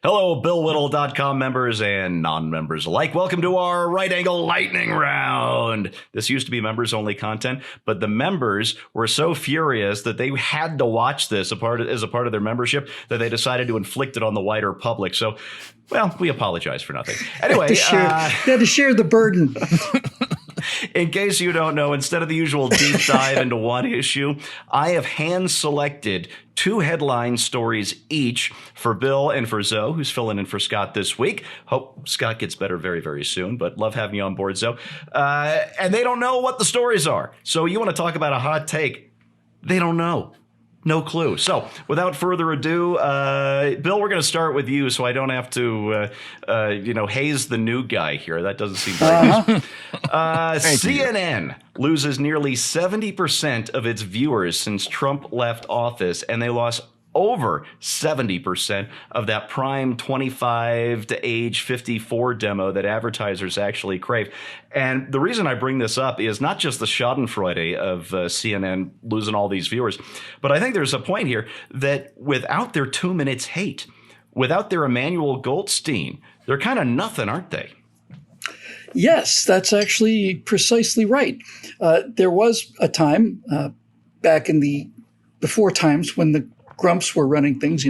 Hello, BillWhittle.com members and non-members alike. Welcome to our Right Angle Lightning Round. This used to be members-only content, but the members were so furious that they had to watch this as a part of their membership that they decided to inflict it on the wider public. So, well, we apologize for nothing. Anyway, they had to share the burden. In case you don't know, instead of the usual deep dive into one issue, I have hand-selected two headline stories each for Bill and for Zo, who's filling in for Scott this week. Hope Scott gets better very, very soon, but love having you on board, Zo. And they don't know what the stories are. So you want to talk about a hot take? They don't know. No clue. So without further ado, Bill, we're going to start with you so I don't have to, haze the new guy here. That doesn't seem very nice. CNN loses nearly 70% of its viewers since Trump left office, and they lost over 70% of that prime 25 to age 54 demo that advertisers actually crave. And the reason I bring this up is not just the schadenfreude of CNN losing all these viewers, but I think there's a point here that without their 2 minutes hate, without their Emmanuel Goldstein, they're kind of nothing, aren't they? Yes, that's actually precisely right. There was a time back in the before times when the Grumps were running things,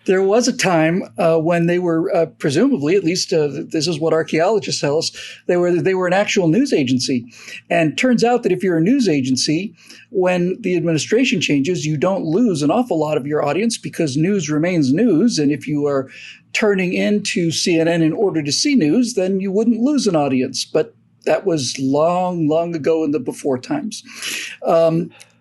there was a time when they were presumably, at least this is what archaeologists tell us, they were an actual news agency. And turns out that if you're a news agency, when the administration changes, you don't lose an awful lot of your audience because news remains news. And if you are turning into CNN in order to see news, then you wouldn't lose an audience. But that was long, long ago in the before times.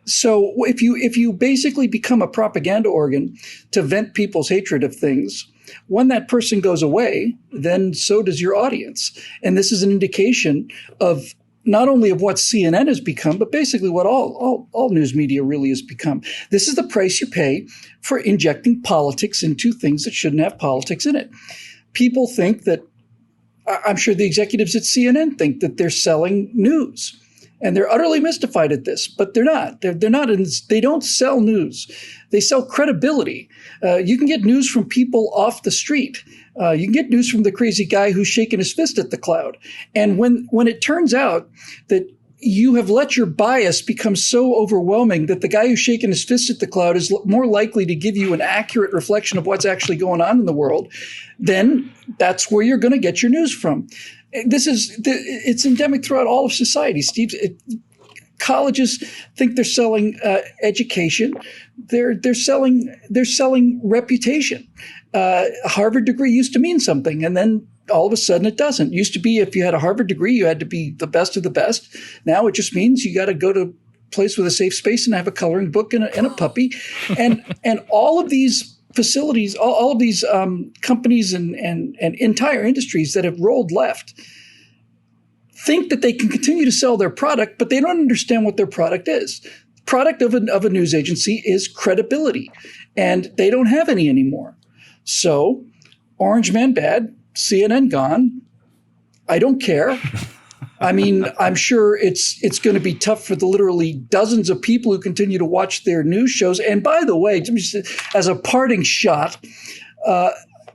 So if you basically become a propaganda organ to vent people's hatred of things, when that person goes away, then so does your audience. And this is an indication of not only of what CNN has become, but basically what all news media really has become. This is the price you pay for injecting politics into things that shouldn't have politics in it. People think that, I'm sure the executives at CNN think that they're selling news. And they're utterly mystified at this, but they're not. They're not. They don't sell news. They sell credibility. You can get news from people off the street. You can get news from the crazy guy who's shaking his fist at the cloud. And when it turns out that you have let your bias become so overwhelming that the guy who's shaking his fist at the cloud is more likely to give you an accurate reflection of what's actually going on in the world, then that's where you're going to get your news from. It's endemic throughout all of society, Steve. Colleges think they're selling education. They're selling reputation. A Harvard degree used to mean something, and then all of a sudden it doesn't. It used to be if you had a Harvard degree, you had to be the best of the best. Now it just means you got to go to a place with a safe space and have a coloring book and a puppy, and all of these facilities, all of these companies and entire industries that have rolled left think that they can continue to sell their product, but they don't understand what their product is. Product of a news agency is credibility, and they don't have any anymore. So, Orange Man bad, CNN gone. I don't care. I mean, I'm sure it's going to be tough for the literally dozens of people who continue to watch their news shows. And by the way, as a parting shot,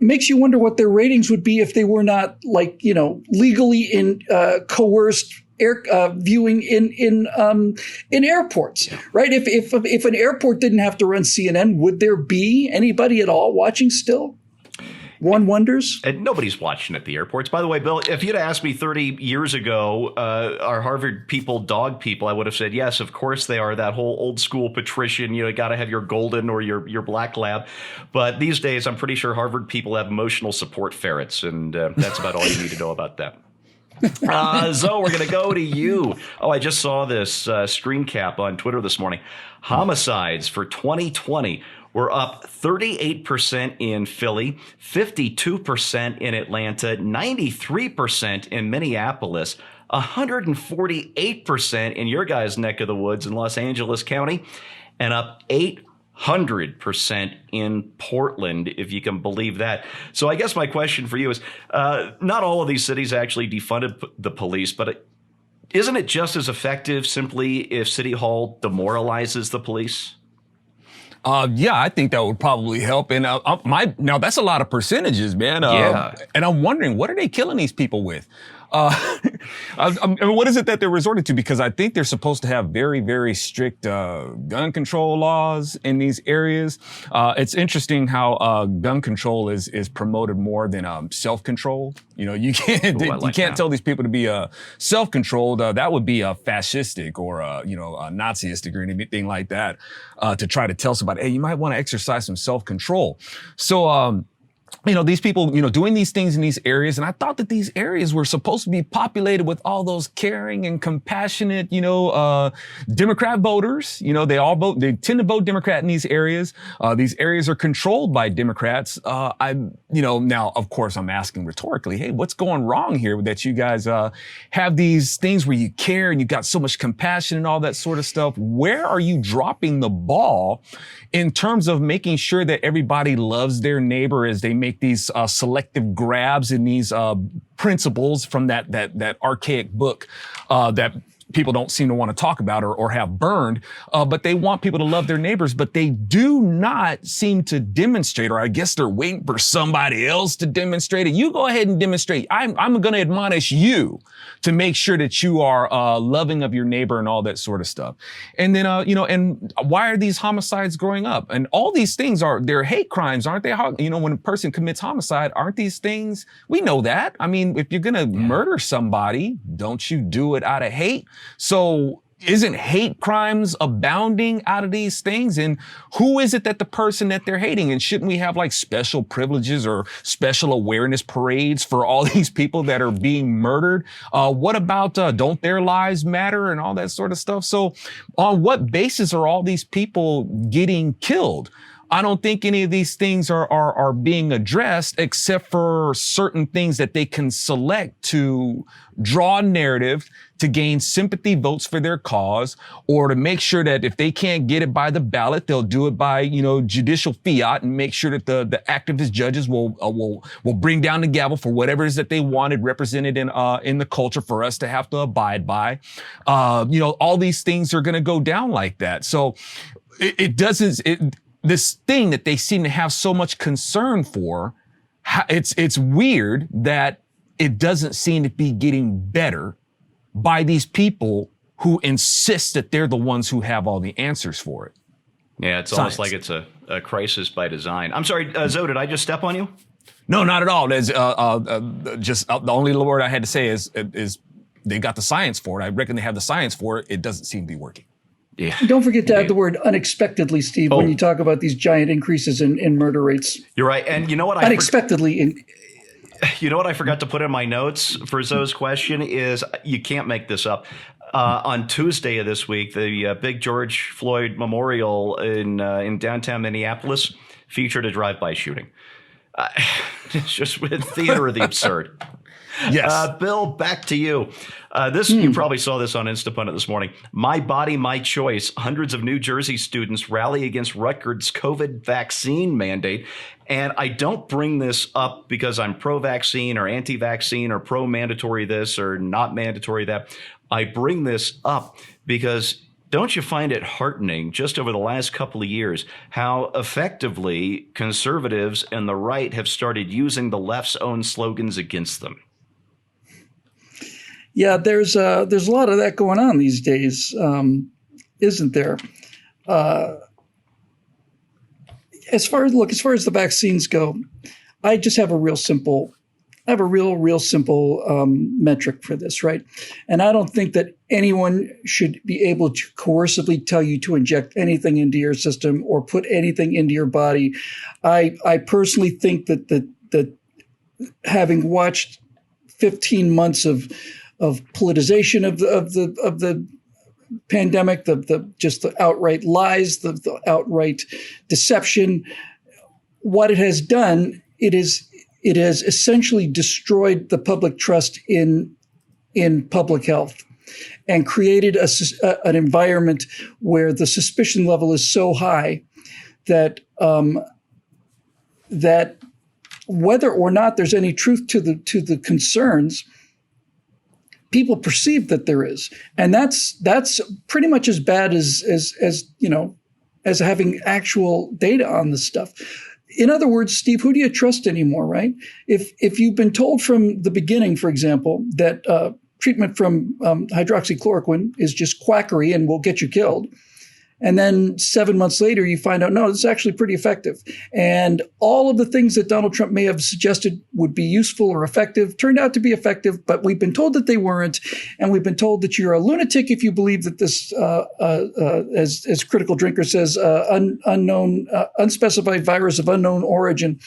makes you wonder what their ratings would be if they were not legally coerced viewing in airports, right? If an airport didn't have to run CNN, would there be anybody at all watching still? One wonders. And nobody's watching at the airports. By the way, Bill, if you'd asked me 30 years ago, are Harvard people dog people, I would have said, yes, of course they are. That whole old school patrician, you got to have your golden or your black lab. But these days, I'm pretty sure Harvard people have emotional support ferrets. And that's about all you need to know about that. Zo, we're going to go to you. Oh, I just saw this screen cap on Twitter this morning. Homicides for 2020 were up 38% in Philly, 52% in Atlanta, 93% in Minneapolis, 148% in your guys' neck of the woods in Los Angeles County, and up 800% in Portland, if you can believe that. So I guess my question for you is, not all of these cities actually defunded the police, but isn't it just as effective simply if City Hall demoralizes the police? Yeah, I think that would probably help. And now that's a lot of percentages, man. Yeah. And I'm wondering, what are they killing these people with? What is it that they're resorting to? Because I think they're supposed to have very, very strict gun control laws in these areas. It's interesting how gun control is promoted more than self-control. You know, you can't you can't tell these people to be self-controlled. That would be fascistic or Nazistic or anything like that. To try to tell somebody, hey, you might want to exercise some self-control. So. These people, doing these things in these areas. And I thought that these areas were supposed to be populated with all those caring and compassionate, Democrat voters. They tend to vote Democrat in these areas. These areas are controlled by Democrats. Now, of course, I'm asking rhetorically, hey, what's going wrong here that you guys have these things where you care and you got so much compassion and all that sort of stuff? Where are you dropping the ball in terms of making sure that everybody loves their neighbor as they make these selective grabs in these principles from that archaic book that people don't seem to want to talk about or have burned, but they want people to love their neighbors, but they do not seem to demonstrate, or I guess they're waiting for somebody else to demonstrate it. You go ahead and demonstrate. I'm going to admonish you to make sure that you are loving of your neighbor and all that sort of stuff. And then, and why are these homicides growing up? And all these things they're hate crimes, aren't they? When a person commits homicide, aren't these things, we know that. I mean, if you're going to murder somebody, don't you do it out of hate? So isn't hate crimes abounding out of these things? And who is it that the person that they're hating? And shouldn't we have like special privileges or special awareness parades for all these people that are being murdered? What about don't their lives matter and all that sort of stuff? So on what basis are all these people getting killed? I don't think any of these things are being addressed except for certain things that they can select to draw a narrative to gain sympathy votes for their cause, or to make sure that if they can't get it by the ballot, they'll do it by, judicial fiat and make sure that the activist judges will bring down the gavel for whatever it is that they wanted represented in the culture for us to have to abide by. All these things are going to go down like that. So this thing that they seem to have so much concern for, it's weird that it doesn't seem to be getting better by these people who insist that they're the ones who have all the answers for it. Yeah, it's almost like it's a crisis by design. I'm sorry, Zo, did I just step on you? No, not at all. There's just the only word I had to say is they got the science for it. I reckon they have the science for it. It doesn't seem to be working. Yeah. Don't forget to add the word unexpectedly, Steve, when you talk about these giant increases in murder rates. You're right. And you know what? You know what I forgot to put in my notes for Zo's question is you can't make this up. On Tuesday of this week, the big George Floyd Memorial in downtown Minneapolis featured a drive-by shooting. It's just with theater of the absurd. Yes. Bill, back to you. You probably saw this on Instapundit this morning. My body, my choice. Hundreds of New Jersey students rally against Rutgers COVID vaccine mandate. And I don't bring this up because I'm pro-vaccine or anti-vaccine or pro-mandatory this or not mandatory that. I bring this up because don't you find it heartening just over the last couple of years how effectively conservatives and the right have started using the left's own slogans against them? Yeah, there's a lot of that going on these days, isn't there? As far as the vaccines go, I just have a real simple metric for this, right? And I don't think that anyone should be able to coercively tell you to inject anything into your system or put anything into your body. I personally think that having watched 15 months of politicization of the pandemic, just the outright lies, the outright deception, what it has done, it has essentially destroyed the public trust in public health and created an environment where the suspicion level is so high that that whether or not there's any truth to the concerns, people perceive that there is, and that's pretty much as bad as as having actual data on this stuff. In other words, Steve, who do you trust anymore, right? If you've been told from the beginning, for example, that treatment from hydroxychloroquine is just quackery and will get you killed, and then 7 months later you find out, no, this is actually pretty effective. And all of the things that Donald Trump may have suggested would be useful or effective turned out to be effective, but we've been told that they weren't. And we've been told that you're a lunatic if you believe that this, as Critical Drinker says, unspecified virus of unknown origin,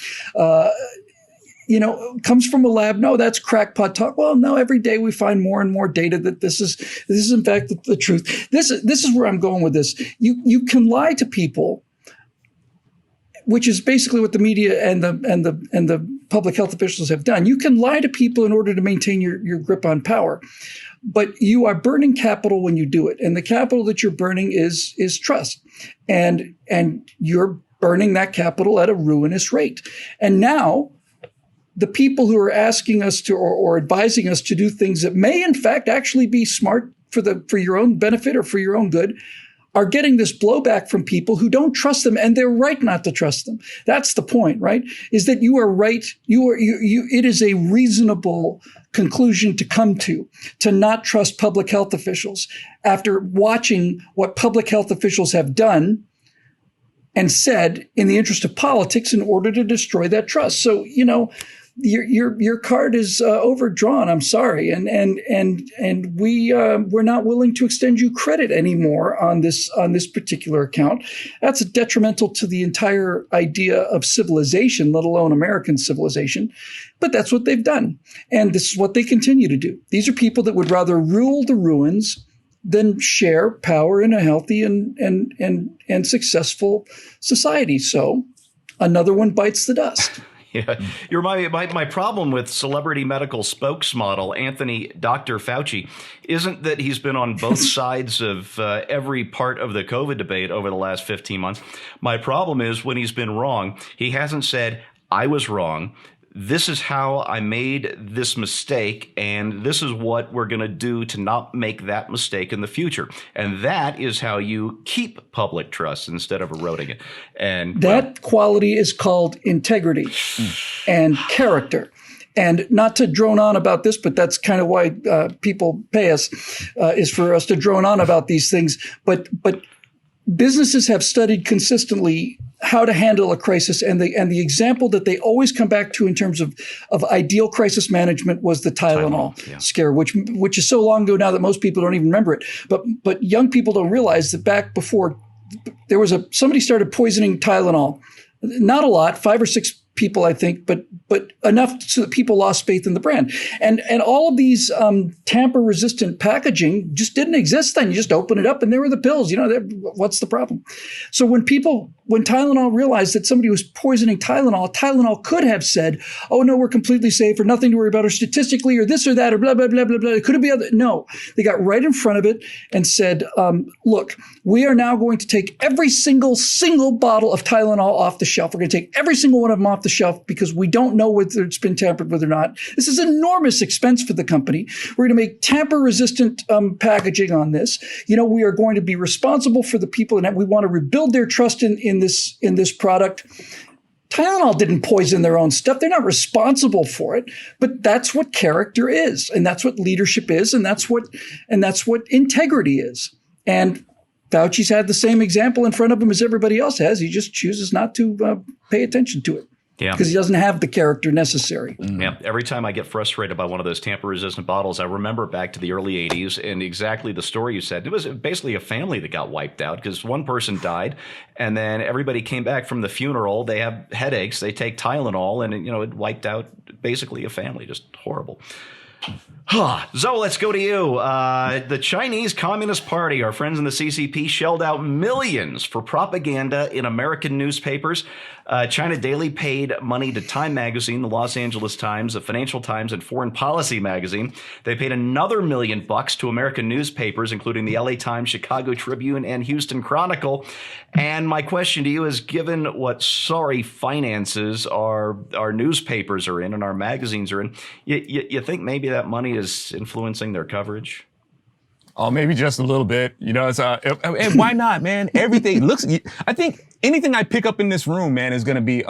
comes from a lab. No, that's crackpot talk. Well, no, every day we find more and more data that this is in fact the truth. This is where I'm going with this. You can lie to people, which is basically what the media and the public health officials have done. You can lie to people in order to maintain your grip on power, but you are burning capital when you do it, and the capital that you're burning is trust, and you're burning that capital at a ruinous rate. And now, the people who are asking us to or advising us to do things that may in fact actually be smart for your own benefit or for your own good are getting this blowback from people who don't trust them, and they're right not to trust them. That's the point, right? Is that you are right. It is a reasonable conclusion to come to not trust public health officials after watching what public health officials have done and said in the interest of politics in order to destroy that trust. So, your card is overdrawn. I'm sorry, and we're not willing to extend you credit anymore on this particular account. That's detrimental to the entire idea of civilization, let alone American civilization. But that's what they've done, and this is what they continue to do. These are people that would rather rule the ruins than share power in a healthy and successful society. So, another one bites the dust. Yeah, my problem with celebrity medical spokesmodel Dr. Fauci isn't that he's been on both sides of every part of the COVID debate over the last 15 months. My problem is when he's been wrong, he hasn't said, I was wrong. This is how I made this mistake, and this is what we're going to do to not make that mistake in the future. And that is how you keep public trust instead of eroding it. And that quality is called integrity and character. And not to drone on about this, but that's kind of why people pay us, is for us to drone on about these things. But businesses have studied consistently how to handle a crisis, and the example that they always come back to in terms of ideal crisis management was the Tylenol scare, which is so long ago now that most people don't even remember it. But young people don't realize that back before there was somebody started poisoning Tylenol. Not a lot, 5 or 6 people, I think, but enough so that people lost faith in the brand. And all of these tamper-resistant packaging just didn't exist then. You just open it up and there were the pills. What's the problem? So when Tylenol realized that somebody was poisoning Tylenol could have said, oh, no, we're completely safe or nothing to worry about or statistically or this or that or blah, blah, blah, blah, blah. It could be other. No, they got right in front of it and said, look, we are now going to take every single bottle of Tylenol off the shelf. We're going to take every single one of them off the shelf because we don't know whether it's been tampered with or not. This is enormous expense for the company. We're going to make tamper-resistant packaging on this. We are going to be responsible for the people, and we want to rebuild their trust in this product. Tylenol didn't poison their own stuff. They're not responsible for it, but that's what character is, and that's what leadership is, and that's what integrity is. And Fauci's had the same example in front of him as everybody else has. He just chooses not to pay attention to it. Yeah. Because he doesn't have the character necessary. Yeah. Every time I get frustrated by one of those tamper-resistant bottles, I remember back to the early 80s and exactly the story you said. It was basically a family that got wiped out because one person died and then everybody came back from the funeral. They have headaches. They take Tylenol and, it wiped out basically a family. Just horrible. Zo, let's go to you. The Chinese Communist Party, our friends in the CCP, shelled out millions for propaganda in American newspapers. China Daily paid money to Time Magazine, the Los Angeles Times, the Financial Times, and Foreign Policy Magazine. They paid another $1 million to American newspapers, including the LA Times, Chicago Tribune, and Houston Chronicle. And my question to you is, given what sorry finances our newspapers are in and our magazines are in, you think maybe that money is influencing their coverage? Oh, maybe just a little bit. You know, it's and why not, man? Everything looks. I think anything I pick up in this room, man, is going to be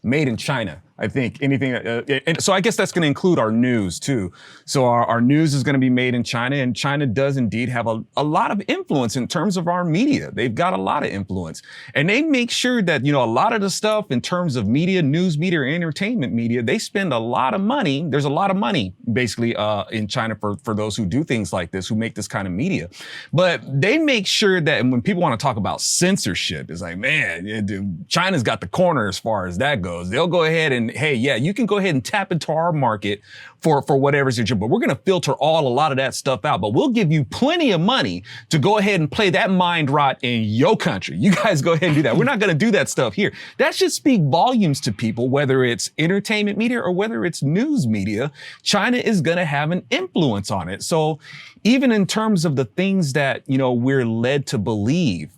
made in China. I think anything. And so I guess that's going to include our news too. So our news is going to be made in China, and China does indeed have a lot of influence in terms of our media. They've got a lot of influence, and they make sure that, you know, a lot of the stuff in terms of media, news media, or entertainment media, they spend a lot of money. There's a lot of money basically in China for those who do things like this, who make this kind of media. But they make sure that, and when people want to talk about censorship, it's like, man, China's got the corner as far as that goes. They'll go ahead and, hey, yeah, you can go ahead and tap into our market for whatever's your job, but we're going to filter a lot of that stuff out. But we'll give you plenty of money to go ahead and play that mind rot in your country. You guys go ahead and do that. We're not going to do that stuff here. That should speak volumes to people, whether it's entertainment media or whether it's news media. China is going to have an influence on it. So even in terms of the things that, you know, we're led to believe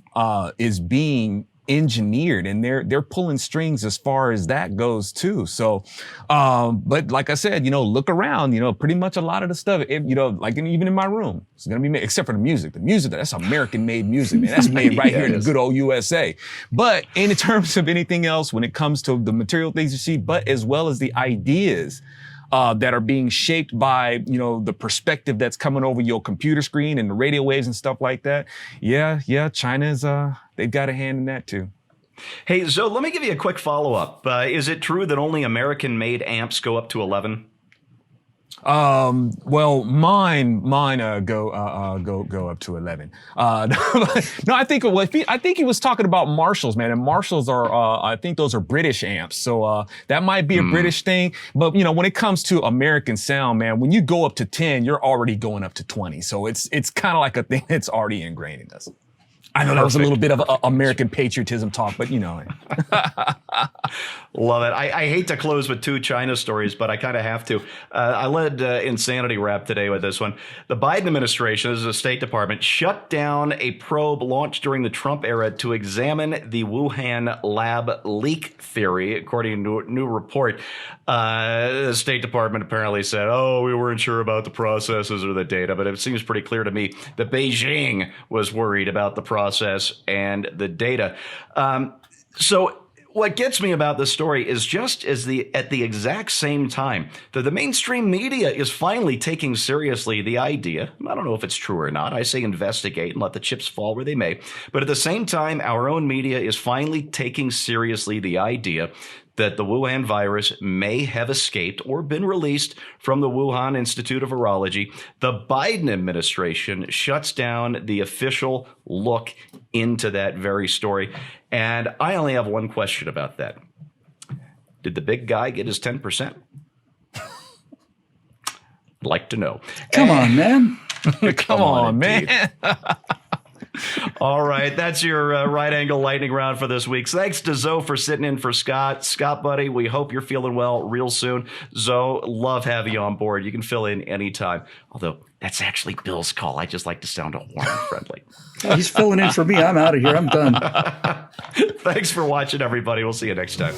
is being engineered, and they're pulling strings as far as that goes too. So, but like I said, you know, look around, you know, pretty much a lot of the stuff, you know, like even in my room, it's going to be made, except for the music. The music, that's American made music, man. That's made right here in the good old USA. But in terms of anything else, when it comes to the material things you see, but as well as the ideas that are being shaped by, you know, the perspective that's coming over your computer screen and the radio waves and stuff like that. Yeah, China's, they've got a hand in that too. Hey, Zo, let me give you a quick follow-up. Is it true that only American-made amps go up to 11? Well, mine go up to 11. No, I think he was talking about Marshalls, man. And Marshalls are, I think those are British amps. So, that might be a British thing. But, you know, when it comes to American sound, man, when you go up to 10, you're already going up to 20. So it's kind of like a thing that's already ingrained in us. I know that was a little bit of American patriotism talk, but you know. Love it. I hate to close with two China stories, but I kind of have to. I led Insanity Rap today with this one. The Biden administration, this is the State Department, shut down a probe launched during the Trump era to examine the Wuhan lab leak theory, according to a new report. The State Department apparently said, we weren't sure about the processes or the data, but it seems pretty clear to me that Beijing was worried about the process and the data. So what gets me about this story is just as at the exact same time that the mainstream media is finally taking seriously the idea, I don't know if it's true or not, I say investigate and let the chips fall where they may, but at the same time, our own media is finally taking seriously the idea that the Wuhan virus may have escaped or been released from the Wuhan Institute of Virology. The Biden administration shuts down the official look into that very story. And I only have one question about that. Did the big guy get his 10%? I'd like to know. Come on, man. Come on, man. All right, that's your right angle lightning round for this week. Thanks to Zo for sitting in for Scott. Scott, buddy, we hope you're feeling well real soon. Zo, love having you on board. You can fill in anytime. Although that's actually Bill's call. I just like to sound warm and friendly. He's filling in for me. I'm out of here. I'm done. Thanks for watching, everybody. We'll see you next time.